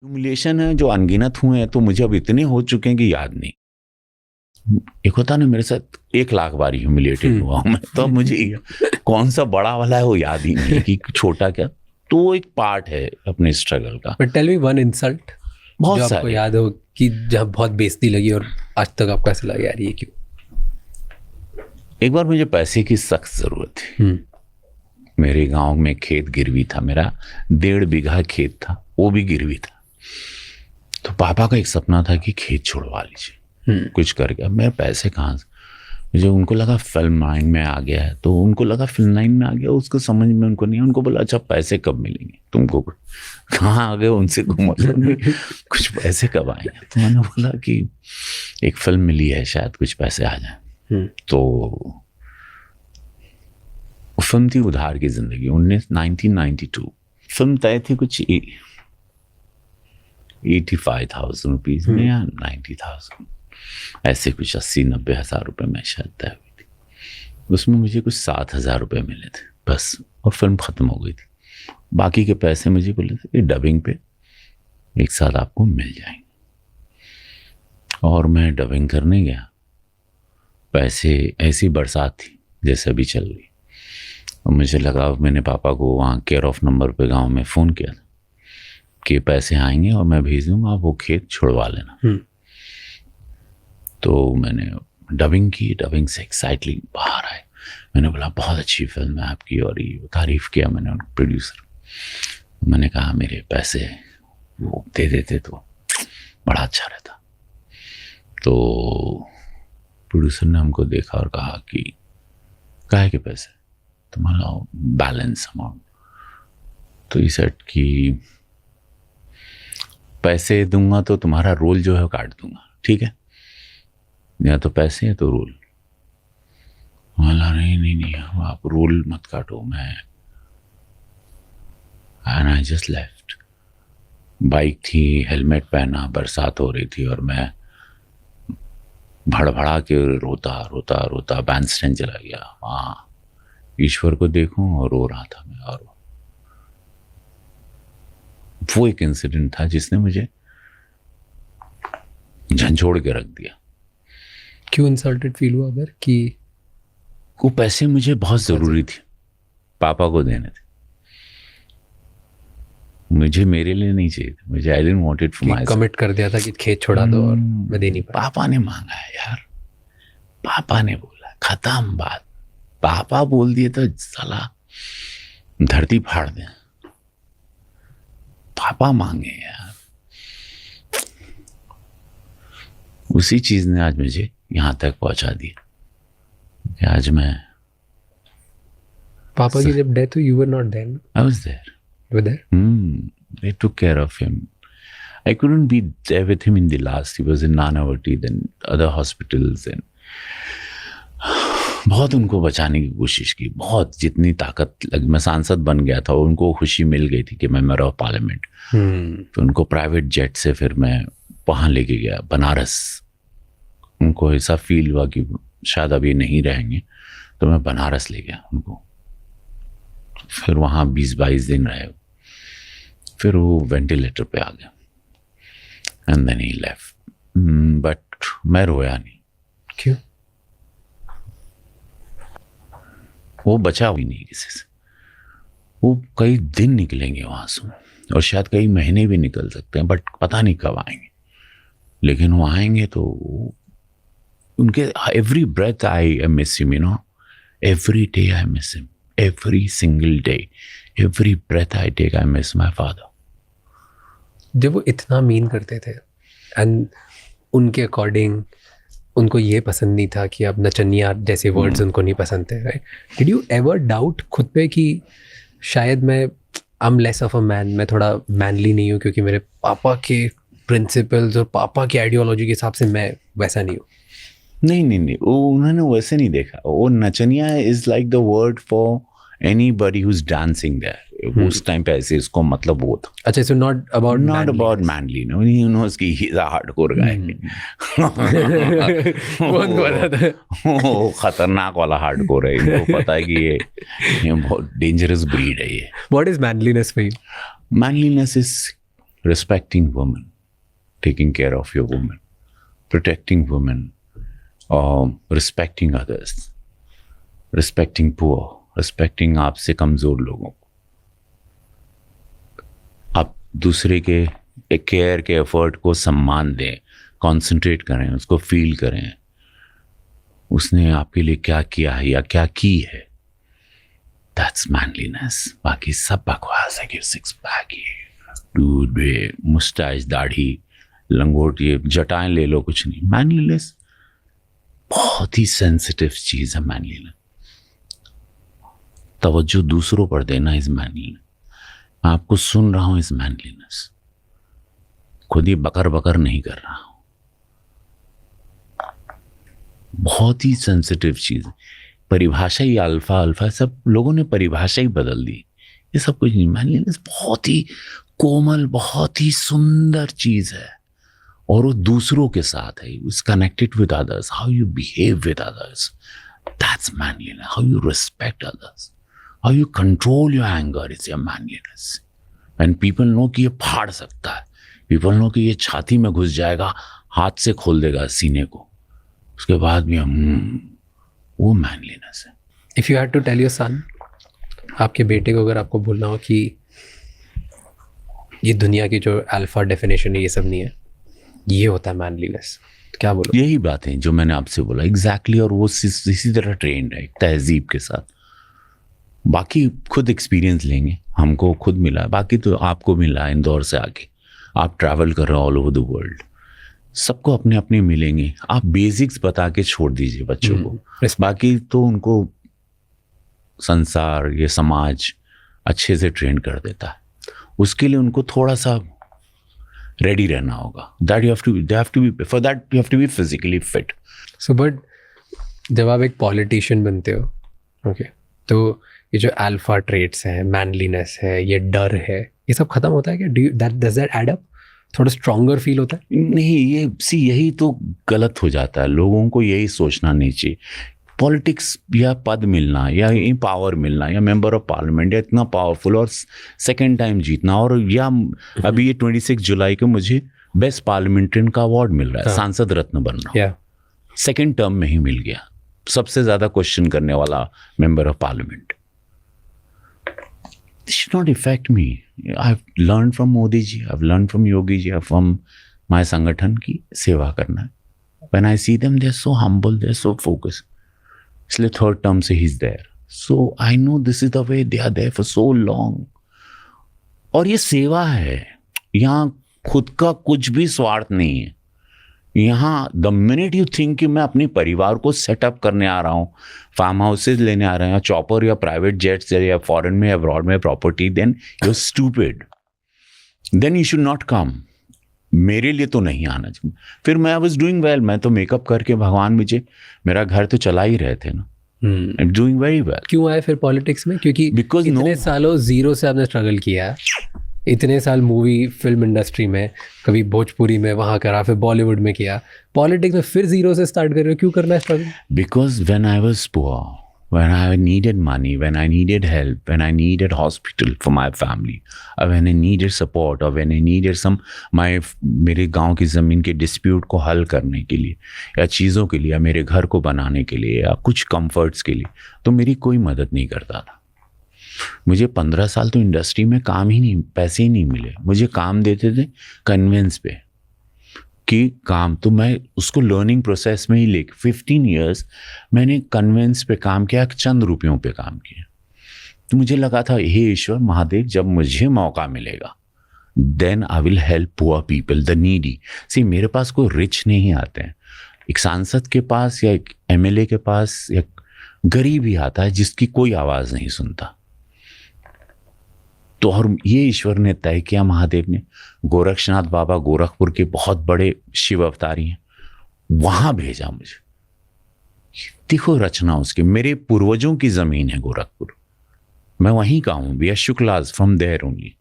Humiliation है जो अनगिनत हुए हैं, तो मुझे अब इतने हो चुके हैं कि याद नहीं। एक होता ना, मेरे साथ 1,00,000 बार ह्यूमिलिएटेड हुआ हूं मैं, तो अब मुझे कौन सा बड़ा वाला है वो याद ही नहीं है कि छोटा क्या। तो वो एक पार्ट है अपने स्ट्रगल का। But tell me one insult बहुत जो आपको याद हो कि जब बहुत बेइज्जती लगी और आज तक आपको ऐसा लगा यार ये क्यों। एक बार मुझे पैसे की सख्त जरूरत थी। मेरे गांव में खेत गिरवी था, मेरा 1.5 बीघा खेत था, वो भी गिरवी था। तो पापा का एक सपना था कि खेत छुड़वा लीजिए कुछ करके। अब मेरे पैसे कहाँ से, मुझे उनको लगा फिल्म लाइन में आ गया है, तो उनको लगा फिल्म लाइन में आ गया, उसको समझ में उनको नहीं। उनको बोला अच्छा पैसे कब मिलेंगे तुमको, कहाँ आ गए, उनसे कोई मतलब नहीं, कुछ पैसे कब आएंगे। तो मैंने बोला कि एक फिल्म मिली है, शायद कुछ पैसे आ जाए। तो फिल्म थी उधार की जिंदगी, 1992। फिल्म तय थी कुछ 85,000 रुपीज में या 90,000, ऐसे कुछ 80-90 हज़ार रुपए में शायद तय हुई थी। उसमें मुझे कुछ 7,000 रुपए मिले थे बस, और फिल्म खत्म हो गई थी। बाकी के पैसे मुझे बोले थे कि डबिंग पे एक साथ आपको मिल जाएंगे। और मैं डबिंग करने गया, पैसे, ऐसी बरसात थी जैसे अभी चल रही, और मुझे लगा, मैंने पापा को वहाँ केयर ऑफ नंबर पे गांव में फ़ोन किया था कि पैसे आएंगे और मैं भेज दूंगा, आप वो खेत छुड़वा लेना। तो मैंने डबिंग की, डबिंग से एक्साइटली बाहर आए। मैंने बोला बहुत अच्छी फिल्म है आपकी, और ये तारीफ़ किया मैंने उनको, प्रोड्यूसर। मैंने कहा मेरे पैसे वो दे देते तो बड़ा अच्छा रहता। तो प्रोड्यूसर ने हमको देखा और कहा कि काहे के पैसे, तुम्हारा बैलेंस अमाउंट। तो ये सेट कि पैसे दूंगा तो तुम्हारा रोल जो है वो काट दूंगा, ठीक है, या तो पैसे है तो रोल। बोला नहीं नहीं नहीं, आप रोल मत काटो, मैं। And I just left. Bike थी, हेलमेट पहना, बरसात हो रही थी, और मैं भड़भड़ा के रोता रोता रोता बैंडस्टैंड चला गया। वहाँ ईश्वर को देखूं और रो रहा था मैं। और वो एक इंसिडेंट था जिसने मुझे झंझोड़ के रख दिया। क्यों इंसल्टेड फील हुआ अगर कि वो पैसे मुझे बहुत जरूरी थे, पापा को देने थे, मुझे मेरे लिए नहीं चाहिए थे। मुझे I didn't want it for my self. Commit कर दिया था कि खेत छोड़ा दो और मैं दे नहीं पाया। पापा ने मांगा है यार, पापा ने बोला, खत्म बात। पापा बोल दिए तो साला धरती फाड़ दें। पापा मांगे यार, उसी चीज ने आज मुझे यहां तक पहुंचा दिया कि आज मैं। पापा की जब डेथ हुई, you were not there? I was there. You were there? They took care of him. I couldn't be there with him in the last. He was in Nanavati, then other hospitals, and बहुत उनको बचाने की कोशिश की, बहुत जितनी ताकत लगी। मैं सांसद बन गया था, उनको खुशी मिल गई थी कि मैं मेंबर ऑफ पार्लियामेंट। तो उनको प्राइवेट जेट से फिर मैं वहाँ लेके गया बनारस। उनको ऐसा फील हुआ कि शायद अभी नहीं रहेंगे, तो मैं बनारस ले गया उनको। फिर वहाँ 20-22 दिन रहे, फिर वो वेंटिलेटर पे आ गया, and then he left. But मैं रोया नहीं। क्यों? वो बचा भी नहीं किसी से। वो कई दिन निकलेंगे वहां से, और शायद कई महीने भी निकल सकते हैं, बट पता नहीं कब आएंगे। लेकिन वो आएंगे तो उनके every breath I miss him, you know, every day I miss him, every single day, every breath I take I miss my father. जब वो इतना मीन करते थे एंड उनके अकॉर्डिंग उनको ये पसंद नहीं था कि अब नचनिया जैसे वर्ड्स उनको नहीं पसंद थे, right? Did you ever doubt खुद पे कि शायद मैं I am less of a man, मैं थोड़ा मैनली नहीं हूँ क्योंकि मेरे पापा के प्रिंसिपल्स और पापा की आइडियोलॉजी के हिसाब से मैं वैसा नहीं हूँ? नहीं नहीं नहीं, वो उन्होंने वैसे नहीं देखा। वो नचनिया is like the word for anybody who is dancing there. उस टाइम पे ऐसे इसको मतलब वो था। अच्छा, so not about manly, no, he knows कि ही इज अ हार्डकोर गाय। कौन बोला था? वो खतरनाक वाला हार्डकोर है, इनको पता है कि ये बहुत डेंजरस ब्रीड है ये। What is manliness for you? Manliness is respecting women, taking care of your woman, protecting women, respecting others, respecting poor, respecting आपसे कमज़ोर लोगों को. आप दूसरे के केयर के एफर्ट को सम्मान दें, कॉन्सेंट्रेट करें, उसको फील करें, उसने आपके लिए क्या किया है या क्या की है. That's manliness. बाकी सब बकवास है कि सिक्स पैक, ये दूध, मुस्टाइज, दाढ़ी, लंगोट, ये जटाएं ले लो, कुछ नहीं. मैनलीनेस बहुत ही सेंसिटिव चीज़ है. मैनलीनेस, तवज्जो दूसरों पर देना इज मैनलीनेस. मैं आपको सुन रहा हूँ इज मैनलीनेस. खुद ही बकर बकर नहीं कर रहा हूँ. बहुत ही सेंसिटिव चीज़. परिभाषा ही अल्फा अल्फा, सब लोगों ने परिभाषा ही बदल दी. ये सब कुछ नहीं. मैनलीनेस बहुत ही कोमल, बहुत ही सुंदर चीज़ है, और वो दूसरों के साथ है. It's connected with others. How you behave with others, that's manliness. How you respect others, how you control your anger, is your manliness. And people know कि ये फाड़ सकता है, पीपल नो कि ये छाती में घुस जाएगा, हाथ से खोल देगा सीने को, उसके बाद भी हम, वो मैनलीनेस है. If you had to tell your son, आपके बेटे को अगर आपको बोलना हो कि ये दुनिया की जो अल्फा डेफिनेशन है ये सब नहीं है, ये होता है मैनलीनेस, तो क्या बोलो? यही बात है जो मैंने आपसे बोला एग्जैक्टली. और वो इसी तरह ट्रेंड है, तहजीब के साथ. बाकी खुद एक्सपीरियंस लेंगे, हमको खुद मिला है, बाकी तो आपको मिला है इंदौर से आके. आप ट्रैवल कर रहे हो ऑल ओवर द वर्ल्ड, सबको अपने अपने मिलेंगे. आप बेसिक्स बता के छोड़ दीजिए बच्चों को, बाकी तो उनको संसार, ये समाज अच्छे से ट्रेन कर देता है. उसके लिए उनको थोड़ा सा रेडी रहना होगा. That you have to be, for that you have to be physically fit. So but जब आप एक पॉलिटिशियन बनते हो, ओके, तो ये जो अल्फा ट्रेट्स हैं, मैनलीनेस है, ये डर है, ये सब खत्म होता है क्या? Does that add up? थोड़ा स्ट्रॉन्गर फील होता है? नहीं, ये यही तो गलत हो जाता है. लोगों को यही सोचना नहीं चाहिए. पॉलिटिक्स या पद मिलना या पावर मिलना या मेंबर ऑफ पार्लियामेंट या इतना पावरफुल और सेकंड टाइम जीतना, और या अभी ये 26 जुलाई को मुझे बेस्ट पार्लियामेंट्रियन का अवार्ड मिल रहा है, सांसद रत्न बनना, सेकंड टर्म में ही मिल गया. सबसे ज्यादा क्वेश्चन करने वाला member of parliament. This should not affect me. I've learned from Modi ji, I've learned from Yogi ji, from my संगठन की सेवा करना है. When I see them, they're so humble, they're so focused. इसलिए third term से he's there. So I know this is the way they are there for so long. और ये सेवा है. यहाँ खुद का कुछ भी स्वार्थ नहीं है. यहाँ द मिनट यू थिंक कि मैं अपने परिवार को सेटअप करने आ रहा हूँ, फार्म हाउसेज लेने आ रहे हैं, चॉपर या प्राइवेट जेट्स या फॉरेन में अब्रॉड में property, then you are stupid, then you should not come. मेरे लिए तो नहीं आना चाहिए. फिर मैं आई वाज डूइंग वेल, मैं तो मेकअप करके भगवान मुझे मेरा घर तो चला ही रहे थे ना. I am doing very well. क्यों आए फिर पॉलिटिक्स में? क्योंकि बिकॉज इतने सालों जीरो से आपने स्ट्रगल किया है, इतने साल मूवी फिल्म इंडस्ट्री में, कभी भोजपुरी में वहाँ करा, फिर बॉलीवुड में किया, पॉलिटिक्स में फिर जीरो से स्टार्ट कर रहे हो. क्यों करना है struggle? Because when I was poor, when I needed money, when I needed help, when I needed hospital for my family, or when I needed support, or when I needed मेरे गांव की ज़मीन के डिस्प्यूट को हल करने के लिए या चीज़ों के लिए या मेरे घर को बनाने के लिए या कुछ कंफर्ट्स के लिए, तो मेरी कोई मदद नहीं करता था. मुझे 15 साल तो इंडस्ट्री में काम ही नहीं, पैसे ही नहीं मिले. मुझे काम देते थे कन्वेंस पे कि काम, तो मैं उसको लर्निंग प्रोसेस में ही लेके 15 इयर्स मैंने कन्वेंस पे काम किया, चंद रुपयों पे काम किया. तो मुझे लगा था हे ईश्वर महादेव, जब मुझे मौका मिलेगा then I will help poor people, the needy. See मेरे पास कोई रिच नहीं आते हैं. एक सांसद के पास या एक MLA के पास एक गरीब ही आता है जिसकी कोई आवाज़ नहीं सुनता. तो और ये ईश्वर ने तय किया, महादेव ने, गोरक्षनाथ बाबा गोरखपुर के बहुत बड़े शिव अवतारी हैं, वहां भेजा मुझे. देखो रचना उसके, मेरे पूर्वजों की जमीन है गोरखपुर, मैं वहीं का हूँ. We are Shuklas from there only.